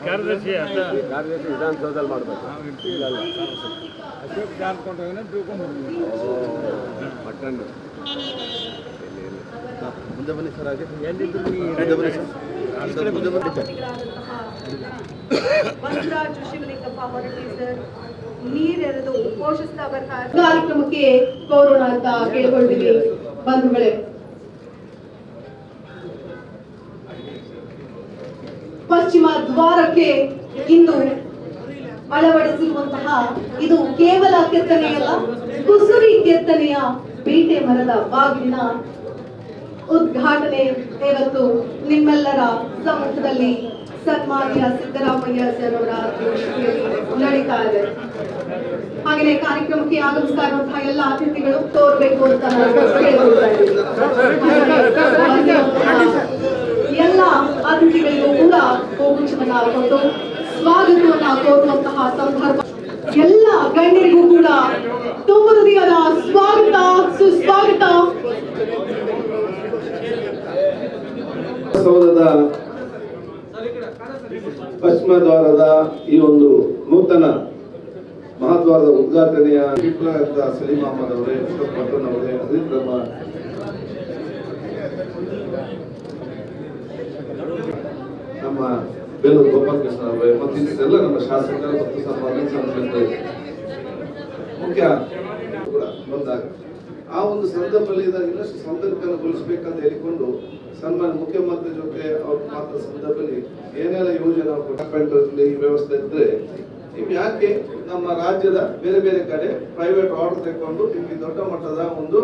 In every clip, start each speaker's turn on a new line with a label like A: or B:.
A: ಕಾರ್ಯದರ್ಶಿ
B: ವಿಧಾನಸೌಧದಲ್ಲಿ ಮಾಡಬೇಕು.
A: ಅಶೋಕ್ ಜಾರ್ಕೊಂಡ್ರೆ
B: ಪಟ್ಟಣ
C: ಮುಂದೆ ಬನ್ನಿ ಸರ್. ಹಾಗೆ
D: ಬಸವರಾಜ್ ಶಿವಲಿಂಗಪ್ಪ ಹೊರಟ್ಟಿ ಸರ್ ನೀರೆರೆದು ಪೋಷಿಸ್ತಾ ಬರ್ತಾರೆ. ಕಾರ್ಯಕ್ರಮಕ್ಕೆ ಕೋರೋಣ ಅಂತ ಕೇಳಿಕೊಂಡಿವಿ ಬಂಧುಗಳೇ. ಪಶ್ಚಿಮ ದ್ವಾರಕ್ಕೆ ಇಂದು ಅಳವಡಿಸಿರುವಂತಹ ಇದು ಕೇವಲ ಕೆತ್ತನೆಯಲ್ಲ, ಕುಸುರಿ ಕೆತ್ತನೆಯ ಬೀಟೆ ಮರದ ಬಾಗಿಲಿನ ಉದ್ಘಾಟನೆ ಇವತ್ತು ನಿಮ್ಮೆಲ್ಲರ ಸಮ್ಮುಖದಲ್ಲಿ ಸನ್ಮಾನ್ಯ ಸಿದ್ದರಾಮಯ್ಯ ಸರ್ ಅವರ ಅಧ್ಯಕ್ಷತೆಯಲ್ಲಿ ನಡೀತಾ ಇದೆ. ಹಾಗೆಯೇ ಕಾರ್ಯಕ್ರಮಕ್ಕೆ ಆಗಮಿಸ್ತಾ ಇರುವಂತಹ ಎಲ್ಲ ಅತಿಥಿಗಳು ತೋರ್ಬೇಕು ಅಂತ ಎಲ್ಲ ಅತಿಥಿಗಳಿಗೂ ಕೂಡ ಹೂಗುಚ್ಛವನ್ನ ಕೊಟ್ಟು ಸ್ವಾಗತವನ್ನ ಕೋರುವಂತಹ ಸಂದರ್ಭ. ಎಲ್ಲ ಗಣ್ಯರಿಗೂ ಕೂಡ ತುಂಬ ಹೃದಯದ ಸ್ವಾಗತ, ಸುಸ್ವಾಗತ.
C: ಸೌಧದ ಪಶ್ಚಿಮ ದ್ವಾರದ ಈ ಒಂದು ನೂತನ ಮಹಾದ್ವಾರದ ಉದ್ಘಾಟನೆಯ ಸಲೀಂ ಅಹಮದ್ ಅವರೇ, ಪಟ್ಟಣ್ ಅವರೇ, ಅಜಿತ್ ರಹಮಾನ್, ನಮ್ಮ ಬೇಲೂರು ಗೋಪಾಲಕೃಷ್ಣ ಅವರೇ ಮತ್ತು ಇದೆಲ್ಲ ನಮ್ಮ ಶಾಸಕರ ಮತ್ತು ಸನ್ಮಾನ್ಯ ಮುಖ್ಯ ಕೂಡ ಬಂದಾಗ ಆ ಒಂದು ಸಂದರ್ಭದಲ್ಲಿ ಇನ್ನಷ್ಟು ಸೌಂದರ್ಯಗೊಳಿಸಬೇಕಂತ ಹೇಳಿಕೊಂಡು ಸನ್ಮಾನ್ಯ ಮುಖ್ಯಮಂತ್ರಿ ಜೊತೆ ಅವ್ರ ಮಾತ್ರ ಸಂದರ್ಭದಲ್ಲಿ ಏನೆಲ್ಲ ಯೋಜನೆ ಈ ವ್ಯವಸ್ಥೆ ಇದ್ರೆ ನೀವು ಯಾಕೆ ನಮ್ಮ ರಾಜ್ಯದ ಬೇರೆ ಬೇರೆ ಕಡೆ ಪ್ರೈವೇಟ್ ಆರ್ಡರ್ ತೆಗೆದುಕೊಂಡು ನಿಮಗೆ ದೊಡ್ಡ ಮಟ್ಟದ ಒಂದು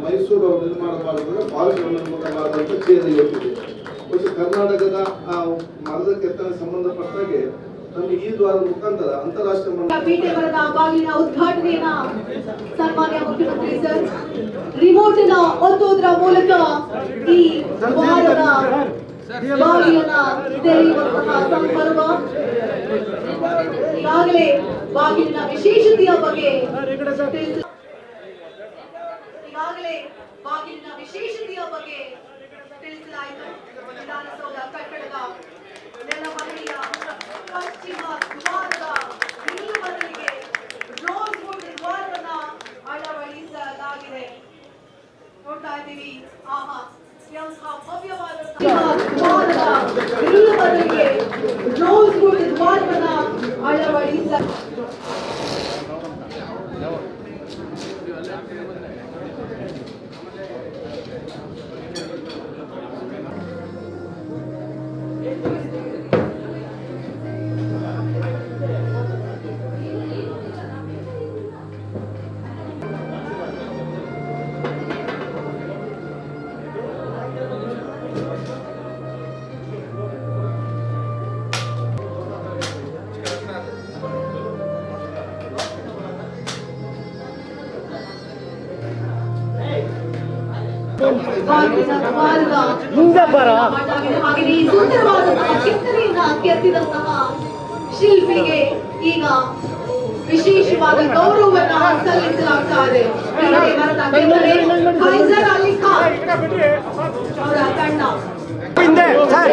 C: ಮೈಸೂರು ನಿರ್ಮಾಣ ಮಾಡಿದ್ರೆ ಪಾಲಿಕೆ ಚೇರಿ ಹೋಗ್ತಿದೆ. ಕರ್ನಾಟಕದ ಮರದ ಕೆತ್ತನೆ ಸಂಬಂಧಪಟ್ಟಾಗೆ ನಮಗೆ ಈ ದ್ವಾರದ ಮುಖಾಂತರ ಅಂತಾರಾಷ್ಟ್ರೀಯ
D: ಬೀಟೆ ಮರದ ಬಾಗಿಲಿನ ಉದ್ಘಾಟನೆಯನ್ನ ಸನ್ಮಾನ್ಯ ಮುಖ್ಯಮಂತ್ರಿ ಸರ್ ರಿಮೋಟ್ ನ ಒತ್ತುವುದರ ಮೂಲಕ ಈ ದ್ವಾರದ ಬಾಗಿಲನ್ನ ತೆರೆಯುವಂತಹ ಸಂದರ್ಭ. ಈಗಾಗಲೇ ಬಾಗಿಲಿನ ವಿಶೇಷತೆಯ ಬಗ್ಗೆ ತಿಳಿಸಲಾಯಿತು. ವಿಧಾನಸೌಧ ಕಟ್ಟಡದ ನೆಲಮಹಡಿಯ ಪಶ್ಚಿಮ ದ್ವಾರದ ನಿಲುವರಿಗೆ ರೋಸ್ವುಡ್ ದ್ವಾರವನ್ನ ಅಳವಡಿಸಲಾಗಿದೆ. ನೋಡ್ತಾ ಇದ್ದೀವಿ. ಆಹಾ, ಭವ್ಯವಾದಂತಹ ದ್ವಾರದ ನಿಲುವರಿಗೆ ರೋಸ್ವುಡ್ ದ್ವಾರವನ್ನ ಅಳವಡಿಸಲಾಗಿದೆ. ಹಾಗೆ ಸುಂದರವಾದಂತಹ ಕೆತ್ತನೆಯನ್ನ ಕೆತ್ತಿದಂತಹ ಶಿಲ್ಪಿಗೆ ಈಗ ವಿಶೇಷವಾದ ಗೌರವವನ್ನ ಸಲ್ಲಿಸಲಾಗ್ತಾ ಇದೆ. ಫೈಜರ್ ಅಲಿ ಖಾನ್ ಅವರ ತಂಡ
A: ಸರ್